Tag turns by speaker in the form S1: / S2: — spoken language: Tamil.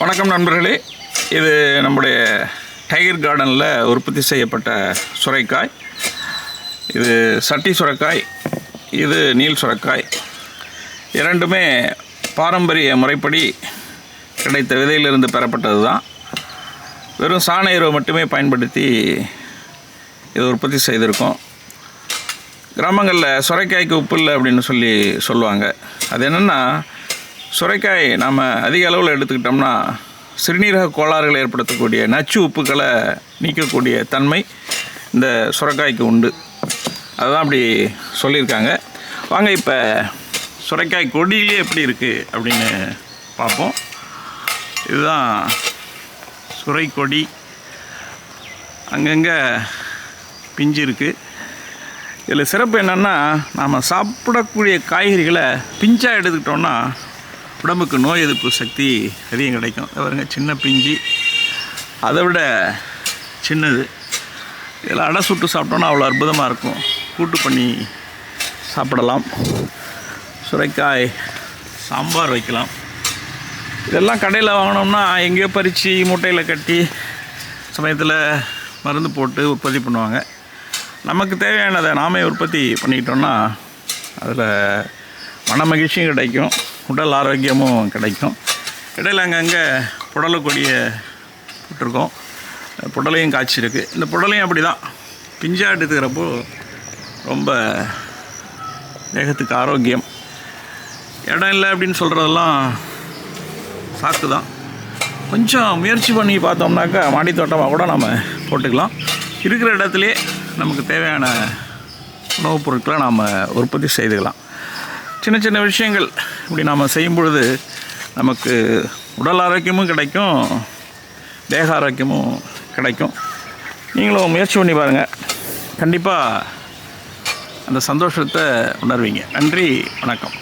S1: வணக்கம் நண்பர்களே. இது நம்முடைய டைகர் கார்டனில் உற்பத்தி செய்யப்பட்ட சுரைக்காய். இது சட்டி சுரைக்காய், இது நீல் சுரைக்காய். இரண்டுமே பாரம்பரிய முறைப்படி கிடைத்த விதையிலிருந்து பெறப்பட்டது தான். வெறும் சாண எருவை மட்டுமே பயன்படுத்தி இது உற்பத்தி செய்திருக்கோம். கிராமங்களில் சுரைக்காய்க்கு உப்பு இல்லை அப்படின்னு சொல்லுவாங்க. அது என்னென்னா, சுரைக்காய் நாம் அதிக அளவில் எடுத்துக்கிட்டோம்னா சிறுநீரக கோளாறுகளை ஏற்படுத்தக்கூடிய நச்சு உப்புக்களை நீக்கக்கூடிய தன்மை இந்த சுரைக்காய்க்கு உண்டு. அதுதான் அப்படி சொல்லியிருக்காங்க. வாங்க இப்போ சுரைக்காய் கொடியிலே எப்படி இருக்குது அப்படின்னு பார்ப்போம். இதுதான் சுரை கொடி. அங்கங்கே பிஞ்சு இருக்குது. இதில் சிறப்பு என்னென்னா, நாம் சாப்பிடக்கூடிய காய்கறிகளை பிஞ்சாக எடுத்துக்கிட்டோம்னா உடம்புக்கு நோய் எதிர்ப்பு சக்தி அதிகம் கிடைக்கும். பாருங்க, சின்ன பிஞ்சு, அதை விட சின்னது. இதில் அடை சுட்டு சாப்பிட்டோன்னா அவ்வளோ அற்புதமாக இருக்கும். கூட்டு பண்ணி சாப்பிடலாம். சுரைக்காய் சாம்பார் வைக்கலாம். இதெல்லாம் கடையில் வாங்கினோம்னா எங்கேயோ பறித்து மூட்டையில் கட்டி சமயத்தில் மருந்து போட்டு உற்பத்தி பண்ணுவாங்க. நமக்கு தேவையானதை நாமே உற்பத்தி பண்ணிக்கிட்டோம்னா அதில் மன மகிழ்ச்சியும் கிடைக்கும், உடல் ஆரோக்கியமும் கிடைக்கும். இடையில் அங்கங்கே புடலை கொடியை போட்டிருக்கோம். புடலையும் காய்ச்சிருக்கு. இந்த புடலையும் அப்படி தான் பிஞ்சாக எடுத்துக்கிறப்போ ரொம்ப தேகத்துக்கு ஆரோக்கியம். இடம் இல்லை அப்படின்னு சொல்கிறதெல்லாம் சாக்கு தான். கொஞ்சம் முயற்சி பண்ணி பார்த்தோம்னாக்கா மாடி தோட்டமாக கூட நம்ம போட்டுக்கலாம். இருக்கிற இடத்துலையே நமக்கு தேவையான உணவுப் பொருட்களை நாம் உற்பத்தி செய்துக்கலாம். சின்ன சின்ன விஷயங்கள் இப்படி நாம் செய்யும் பொழுது நமக்கு உடல் ஆரோக்கியமும் கிடைக்கும், தேக ஆரோக்கியமும் கிடைக்கும். நீங்களும் முயற்சி பண்ணி பாருங்கள். கண்டிப்பாக அந்த சந்தோஷத்தை உணர்வீங்க. நன்றி, வணக்கம்.